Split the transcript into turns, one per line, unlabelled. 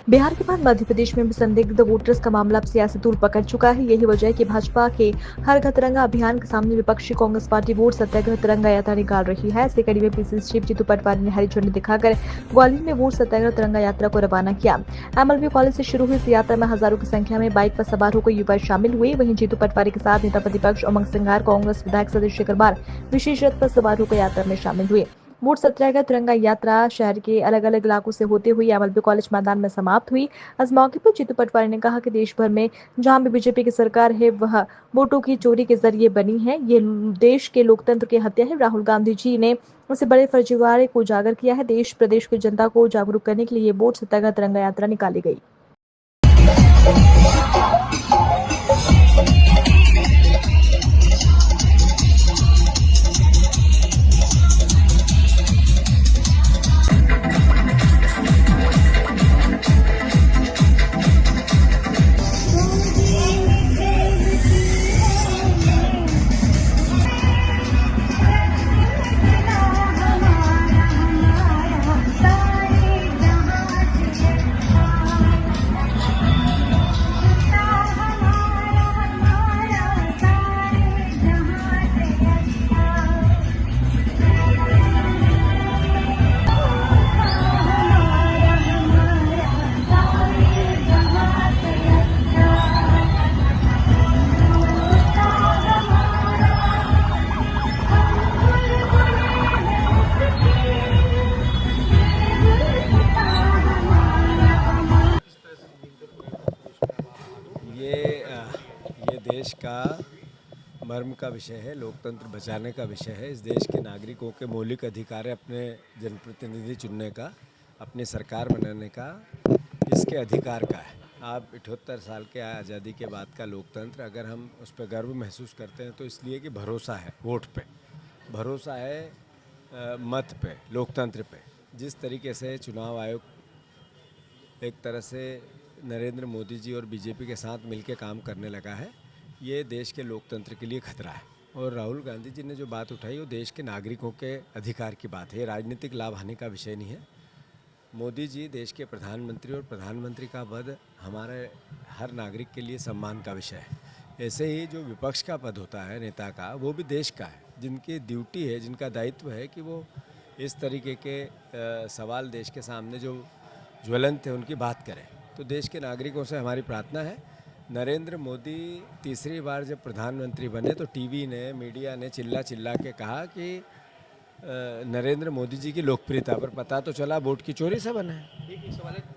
बिहार के बाद मध्य प्रदेश में भी संदिग्ध वोटर्स का मामला अब सियासी तूल पकड़ चुका है। यही वजह है कि भाजपा के हर घर तिरंगा अभियान के सामने विपक्षी कांग्रेस पार्टी वोट सत्याग्रह तिरंगा यात्रा निकाल रही है। इसी कड़ी में पीसीसी चीफ जीतू पटवारी ने हरी झंडी दिखाकर ग्वालियर में वोट सत्याग्रह तिरंगा यात्रा को रवाना किया। एमएलबी कॉलेज से शुरू हुई इस यात्रा में हजारों की संख्या में बाइक पर सवार होकर युवा शामिल हुए। वहीं जीतू पटवारी के साथ नेता प्रतिपक्ष उमंग सिंघार, कांग्रेस विधायक सतीश शेखर विशेष रथ पर सवार होकर यात्रा में शामिल हुए। वोट सत्याग्रह तिरंगा यात्रा शहर के अलग अलग इलाकों से होते हुए एमएलबी कॉलेज मैदान में समाप्त हुई। इस मौके पर जीतू पटवारी ने कहा कि देश भर में जहां भी बीजेपी की सरकार है वह वोटों की चोरी के जरिए बनी है। ये देश के लोकतंत्र की हत्या है। राहुल गांधी जी ने उसे बड़े फर्जीवाड़े को उजागर किया है। देश प्रदेश की जनता को जागरूक करने के लिए ये वोट सत्याग्रह तिरंगा यात्रा निकाली गई।
ये देश का मर्म का विषय है, लोकतंत्र बचाने का विषय है। इस देश के नागरिकों के मौलिक अधिकार है अपने जनप्रतिनिधि चुनने का, अपनी सरकार बनाने का, इसके अधिकार का है। आप 78 साल के आज़ादी के बाद का लोकतंत्र, अगर हम उस पर गर्व महसूस करते हैं तो इसलिए कि भरोसा है वोट पे, भरोसा है मत पे, लोकतंत्र पे। जिस तरीके से चुनाव आयोग एक तरह से नरेंद्र मोदी जी और बीजेपी के साथ मिलकर काम करने लगा है, ये देश के लोकतंत्र के लिए खतरा है। और राहुल गांधी जी ने जो बात उठाई वो देश के नागरिकों के अधिकार की बात है, ये राजनीतिक लाभ हानि का विषय नहीं है। मोदी जी देश के प्रधानमंत्री और प्रधानमंत्री का पद हमारे हर नागरिक के लिए सम्मान का विषय है। ऐसे ही जो विपक्ष का पद होता है नेता का, वो भी देश का है, जिनकी ड्यूटी है, जिनका दायित्व है कि वो इस तरीके के सवाल देश के सामने जो ज्वलंत है उनकी बात करें। तो देश के नागरिकों से हमारी प्रार्थना है, नरेंद्र मोदी तीसरी बार जब प्रधानमंत्री बने तो टीवी ने, मीडिया ने चिल्ला चिल्ला के कहा कि नरेंद्र मोदी जी की लोकप्रियता पर पता तो चला वोट की चोरी से बना है।